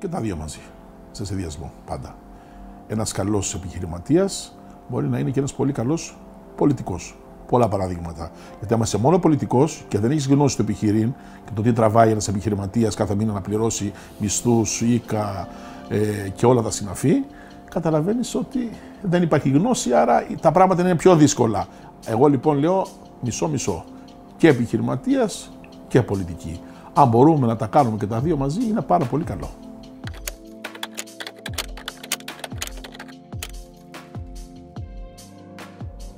και τα δύο μαζί, σε συνδυασμό πάντα. Ένας καλός επιχειρηματίας μπορεί να είναι και ένας πολύ καλός πολιτικός. Πολλά παραδείγματα. Γιατί άμα είσαι μόνο πολιτικός και δεν έχεις γνώση του επιχειρήν και το τι τραβάει ένας επιχειρηματίας κάθε μήνα να πληρώσει μισθούς, οίκα και όλα τα συναφή, καταλαβαίνεις ότι δεν υπάρχει γνώση, άρα τα πράγματα είναι πιο δύσκολα. Εγώ λοιπόν λέω μισό-μισό. Και επιχειρηματίας και πολιτική. Αν μπορούμε να τα κάνουμε και τα δύο μαζί, είναι πάρα πολύ καλό.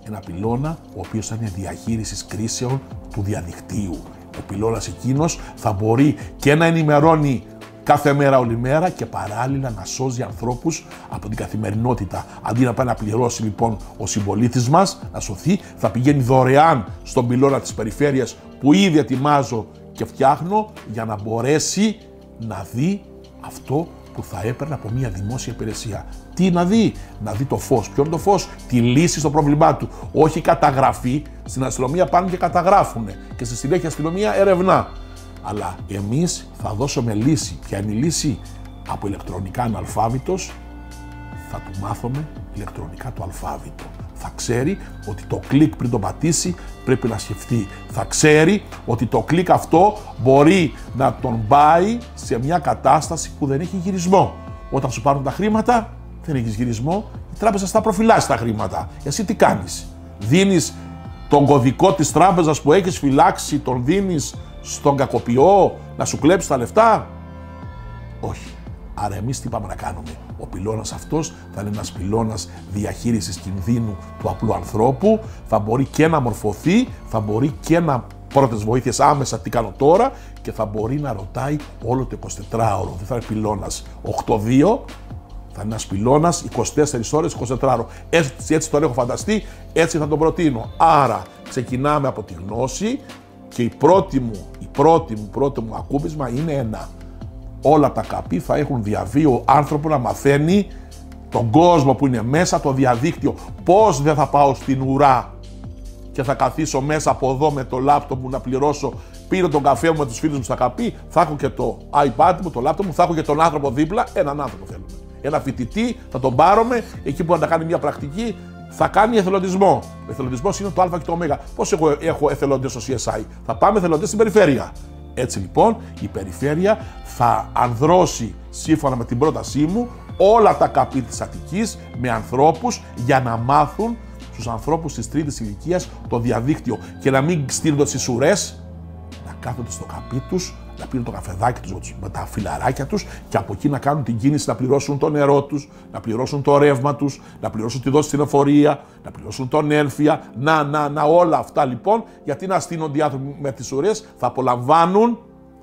Ένα πυλώνα ο οποίος θα είναι διαχείρισης κρίσεων του διαδικτύου. Ο πυλώνας εκείνος θα μπορεί και να ενημερώνει κάθε μέρα όλη μέρα και παράλληλα να σώζει ανθρώπους από την καθημερινότητα. Αντί να πάει να πληρώσει λοιπόν ο συμπολίτης μας, να σωθεί, θα πηγαίνει δωρεάν στον πυλώνα της περιφέρειας που ήδη ετοιμάζω και φτιάχνω για να μπορέσει να δει αυτό που θα έπαιρνε από μια δημόσια υπηρεσία. Τι να δει το φως. Ποιο είναι το φως? Τη λύση στο πρόβλημά του. Όχι καταγραφή. Στην αστυνομία πάνε και καταγράφουν και στη συνέχεια η αστυνομία ερευνά. Αλλά εμείς θα δώσουμε λύση. Ποια είναι η λύση? Από ηλεκτρονικά αναλφάβητος θα του μάθουμε ηλεκτρονικά το αλφάβητο. Θα ξέρει ότι το κλικ πριν το πατήσει πρέπει να σκεφτεί. Θα ξέρει ότι το κλικ αυτό μπορεί να τον πάει σε μια κατάσταση που δεν έχει γυρισμό. Όταν σου πάρουν τα χρήματα, δεν έχεις γυρισμό, η τράπεζα θα προφυλάσει τα χρήματα. Εσύ τι κάνεις? Δίνεις τον κωδικό της τράπεζας που έχεις φυλάξει, τον δίνεις στον κακοποιό να σου κλέψει τα λεφτά? Όχι. Άρα εμείς τι πάμε να κάνουμε? Ο πυλώνας αυτός θα είναι ένας πυλώνας διαχείρισης κινδύνου του απλού ανθρώπου, θα μπορεί και να μορφωθεί, θα μπορεί και να πρώτες βοήθειες άμεσα τι κάνω τώρα και θα μπορεί να ρωτάει όλο το 24ωρο. Δεν θα είναι πυλώνας 8-2, θα είναι ένας πυλώνας 24 ώρες, 24 ώρες. Έτσι τον έχω φανταστεί, έτσι θα τον προτείνω. Άρα ξεκινάμε από τη γνώση και η πρώτη μου ακούμπισμα είναι ένα. Όλα τα καπί θα έχουν διαβίω άνθρωπο να μαθαίνει τον κόσμο που είναι μέσα, το διαδίκτυο. Πώς δεν θα πάω στην ουρά και θα καθίσω μέσα από εδώ με το λάπτοπ μου να πληρώσω, πήρε τον καφέ μου με τους φίλους μου στα καπί, θα έχω και το iPad μου, το λάπτοπ μου, θα έχω και τον άνθρωπο δίπλα, έναν άνθρωπο θέλουμε. Ένα φοιτητή, θα τον πάρουμε, εκεί που να κάνει μια πρακτική, θα κάνει εθελοντισμό. Ο εθελοντισμός είναι το Α και το Ω. Πώς έχω εθελοντές στο CSI? Θα πάμε εθελοντές στην περιφέρεια. Έτσι λοιπόν η περιφέρεια θα ανδρώσει σύμφωνα με την πρότασή μου όλα τα καπί της Αττικής με ανθρώπους για να μάθουν στους ανθρώπους της τρίτης ηλικίας το διαδίκτυο και να μην στείλονται στις ουρές, να κάθονται στο καπί τους, να πίνουν το καφεδάκι τους με τα φιλαράκια τους και από εκεί να κάνουν την κίνηση να πληρώσουν το νερό τους, να πληρώσουν το ρεύμα τους, να πληρώσουν τη δόση στην εφορία, να πληρώσουν τον ένφια, όλα αυτά λοιπόν, γιατί να στείνονται οι άνθρωποι με τις ουρές, θα απολαμβάνουν,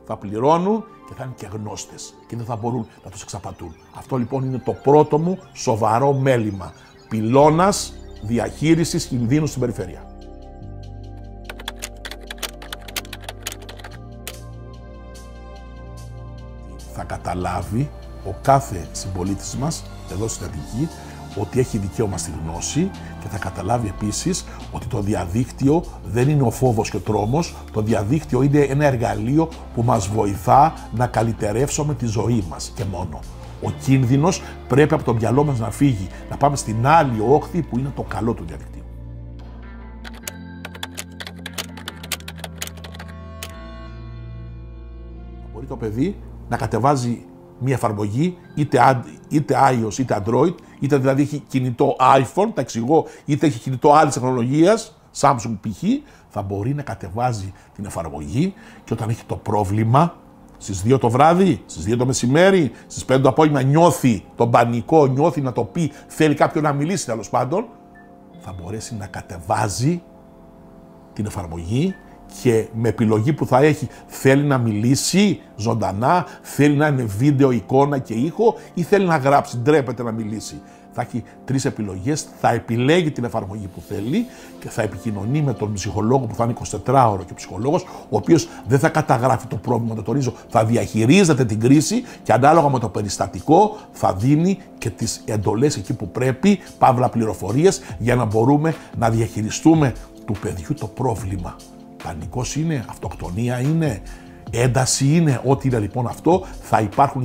θα πληρώνουν και θα είναι και γνώστες και δεν θα μπορούν να τους εξαπατούν. Αυτό λοιπόν είναι το πρώτο μου σοβαρό μέλημα. Πυλώνας διαχείρισης κινδύνου στην περιφέρεια. Θα καταλάβει ο κάθε συμπολίτης μας εδώ στην Αττική ότι έχει δικαίωμα στη γνώση και θα καταλάβει επίσης ότι το διαδίκτυο δεν είναι ο φόβος και ο τρόμος, το διαδίκτυο είναι ένα εργαλείο που μας βοηθά να καλυτερεύσουμε τη ζωή μας και μόνο. Ο κίνδυνος πρέπει από το μυαλό μας να φύγει, να πάμε στην άλλη όχθη που είναι το καλό του διαδικτύου. Μπορεί το παιδί να κατεβάζει μια εφαρμογή, είτε iOS είτε Android, είτε δηλαδή έχει κινητό iPhone, τα εξηγώ, είτε έχει κινητό άλλης τεχνολογίας, Samsung π.χ., θα μπορεί να κατεβάζει την εφαρμογή και όταν έχει το πρόβλημα, στις 2 το βράδυ, στις 2 το μεσημέρι, στις 5 το απόγευμα νιώθει τον πανικό, νιώθει να το πει, θέλει κάποιον να μιλήσει τέλος πάντων, θα μπορέσει να κατεβάζει την εφαρμογή και με επιλογή που θα έχει θέλει να μιλήσει ζωντανά, θέλει να είναι βίντεο, εικόνα και ήχο ή θέλει να γράψει, ντρέπεται να μιλήσει. Θα έχει 3 επιλογές, θα επιλέγει την εφαρμογή που θέλει και θα επικοινωνεί με τον ψυχολόγο που θα είναι 24ωρο και ο ψυχολόγος, ο οποίος δεν θα καταγράφει το πρόβλημα, το τονίζω, θα διαχειρίζεται την κρίση και ανάλογα με το περιστατικό θα δίνει και τις εντολές εκεί που πρέπει, παύλα πληροφορίες, για να μπορούμε να διαχειριστούμε του παιδιού το πρόβλημα. Πανικός είναι, αυτοκτονία είναι, ένταση είναι, ό,τι είναι λοιπόν αυτό, θα υπάρχουν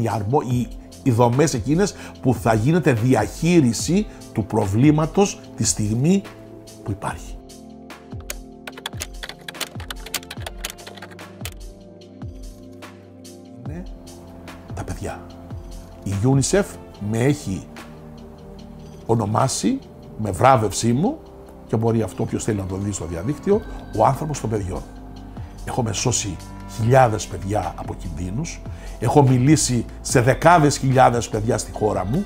οι δομές εκείνες που θα γίνεται διαχείριση του προβλήματος τη στιγμή που υπάρχει. Είναι τα παιδιά. Η UNICEF με έχει ονομάσει με βράβευσή μου, και μπορεί αυτό όποιος θέλει να το δει στο διαδίκτυο, ο άνθρωπος των παιδιών. Έχω σώσει χιλιάδες παιδιά από κινδύνους, έχω μιλήσει σε δεκάδες χιλιάδες παιδιά στη χώρα μου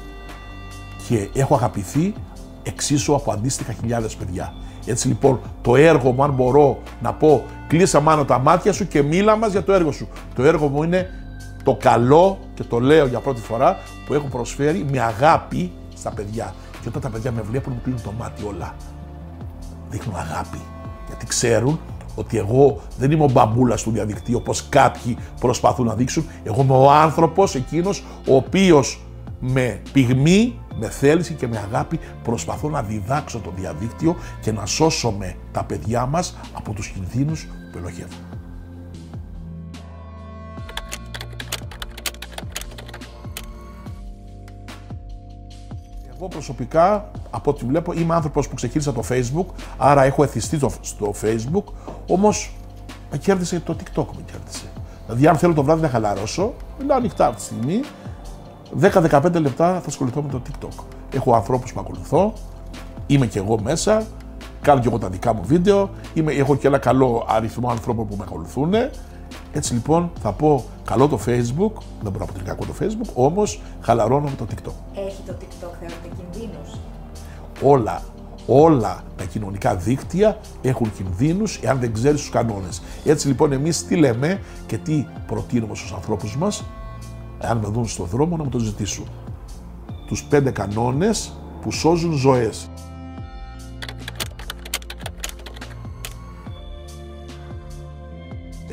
και έχω αγαπηθεί εξίσου από αντίστοιχα χιλιάδες παιδιά. Έτσι λοιπόν το έργο μου, αν μπορώ να πω, κλείσε μάνα τα μάτια σου και μίλα μας για το έργο σου. Το έργο μου είναι το καλό, και το λέω για πρώτη φορά, που έχω προσφέρει με αγάπη στα παιδιά. Και όταν τα παιδιά με βλέπουν, μου κλείνουν το μάτι όλα. Δείχνουν αγάπη, γιατί ξέρουν ότι εγώ δεν είμαι ο μπαμπούλας του διαδικτύου όπως κάποιοι προσπαθούν να δείξουν. Εγώ είμαι ο άνθρωπος εκείνος ο οποίος με πυγμή, με θέληση και με αγάπη προσπαθώ να διδάξω το διαδίκτυο και να σώσουμε τα παιδιά μας από τους κινδύνους που ελοχεύουν. Εγώ προσωπικά, από ό,τι βλέπω, είμαι άνθρωπος που ξεκίνησα το Facebook, άρα έχω εθιστεί στο Facebook, όμως με κέρδισε το TikTok, με κέρδισε. Δηλαδή, αν θέλω το βράδυ να χαλαρώσω, μιλάω ανοιχτά αυτή τη στιγμή, 10-15 λεπτά θα ασχοληθώ με το TikTok. Έχω ανθρώπους που ακολουθώ, είμαι και εγώ μέσα, κάνω και εγώ τα δικά μου βίντεο, έχω και ένα καλό αριθμό ανθρώπων που με ακολουθούν. Έτσι λοιπόν θα πω καλό το Facebook, δεν μπορώ να πω κακό το Facebook, όμως χαλαρώνω με το TikTok. Έχει το TikTok, θεωρείται κινδύνους? Όλα τα κοινωνικά δίκτυα έχουν κινδύνους εάν δεν ξέρεις τους κανόνες. Έτσι λοιπόν εμείς τι λέμε και τι προτείνουμε στους ανθρώπους μας, εάν με δουν στον δρόμο να μου το ζητήσουν. Τους 5 κανόνες που σώζουν ζωές.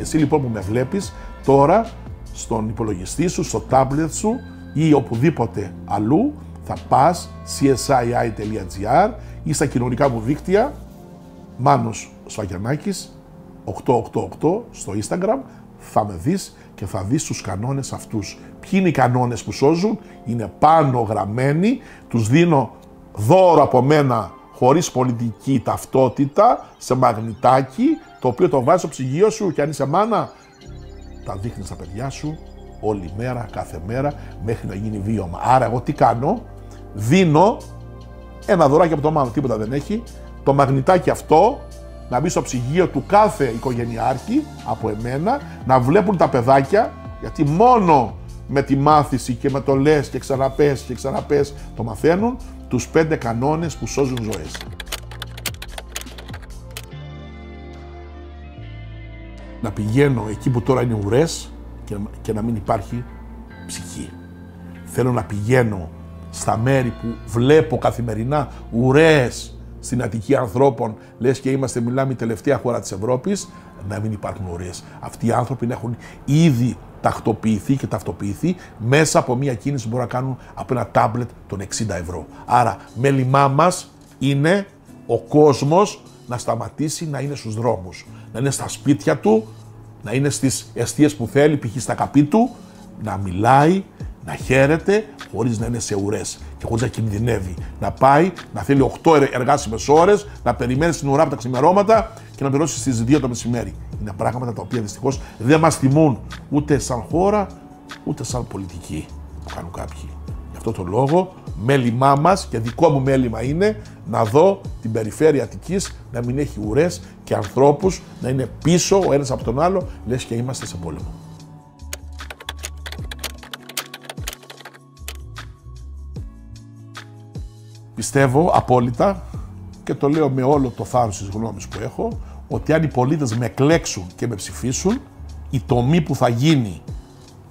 Εσύ λοιπόν που με βλέπεις τώρα στον υπολογιστή σου, στο tablet σου ή οπουδήποτε αλλού, θα πας csii.gr ή στα κοινωνικά μου δίκτυα Μάνος Σφαγιανάκης 888 στο Instagram, θα με δεις και θα δεις τους κανόνες αυτούς. Ποιοι είναι οι κανόνες που σώζουν? Είναι πάνω γραμμένοι, τους δίνω δώρο από μένα χωρίς πολιτική ταυτότητα, σε μαγνητάκι, το οποίο το βάζεις στο ψυγείο σου και αν είσαι μάνα, τα δείχνεις στα παιδιά σου όλη μέρα, κάθε μέρα, μέχρι να γίνει βίωμα. Άρα εγώ τι κάνω? Δίνω ένα δωράκι από το Μάνο, τίποτα δεν έχει, το μαγνητάκι αυτό, να μπει στο ψυγείο του κάθε οικογενειάρχη από εμένα, να βλέπουν τα παιδάκια, γιατί μόνο με τη μάθηση και με το λες και ξαναπες και ξαναπες το μαθαίνουν, τους 5 κανόνες που σώζουν ζωές. Να πηγαίνω εκεί που τώρα είναι ουρές και να μην υπάρχει ψυχή. Θέλω να πηγαίνω στα μέρη που βλέπω καθημερινά ουρές στην Αττική ανθρώπων, λες και μιλάμε η τελευταία χώρα της Ευρώπης, να μην υπάρχουν ουρές. Αυτοί οι άνθρωποι έχουν ήδη τακτοποιηθεί και ταυτοποιηθεί μέσα από μια κίνηση που μπορούν να κάνουν από ένα τάμπλετ των 60 ευρώ. Άρα, μέλημά μας είναι ο κόσμος να σταματήσει να είναι στους δρόμους, να είναι στα σπίτια του, να είναι στις εστίες που θέλει, π.χ. στα καπί του, να μιλάει, να χαίρεται, χωρίς να είναι σε ουρές και χωρίς να κινδυνεύει. Να πάει, να θέλει 8 εργάσιμες ώρες, να περιμένει στην ουρά από τα ξημερώματα και να πληρώσει στις 2 το μεσημέρι. Είναι πράγματα τα οποία δυστυχώς δεν μας τιμούν ούτε σαν χώρα, ούτε σαν πολιτική που κάνουν κάποιοι. Γι' αυτό το λόγο, μέλημά μας και δικό μου μέλημα είναι να δω την περιφέρεια Αττικής να μην έχει ουρές και ανθρώπους να είναι πίσω ο ένας από τον άλλο, λες και είμαστε σε πόλεμο. Πιστεύω απόλυτα και το λέω με όλο το θάρρος της γνώμης που έχω, ότι αν οι πολίτες με εκλέξουν και με ψηφίσουν, η τομή που θα γίνει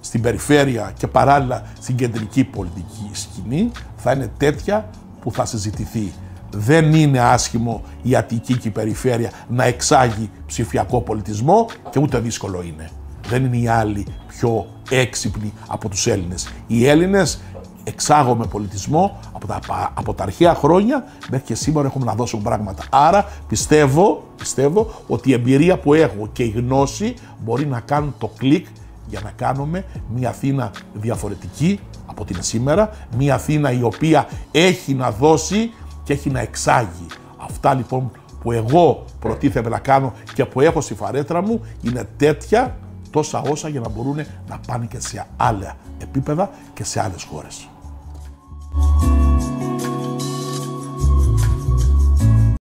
στην περιφέρεια και παράλληλα στην κεντρική πολιτική σκηνή θα είναι τέτοια που θα συζητηθεί. Δεν είναι άσχημο η Αττική και η περιφέρεια να εξάγει ψηφιακό πολιτισμό και ούτε δύσκολο είναι. Δεν είναι οι άλλοι πιο έξυπνοι από τους Έλληνες. Οι Έλληνες εξάγουμε πολιτισμό από τα αρχαία χρόνια μέχρι και σήμερα έχουμε να δώσουμε πράγματα. Άρα πιστεύω ότι η εμπειρία που έχω και η γνώση μπορεί να κάνουν το κλικ για να κάνουμε μια Αθήνα διαφορετική από την σήμερα. Μια Αθήνα η οποία έχει να δώσει και έχει να εξάγει. Αυτά λοιπόν που εγώ προτίθεμαι να κάνω και που έχω στη φαρέτρα μου είναι τέτοια τόσα όσα για να μπορούν να πάνε και σε άλλα επίπεδα και σε άλλες χώρες.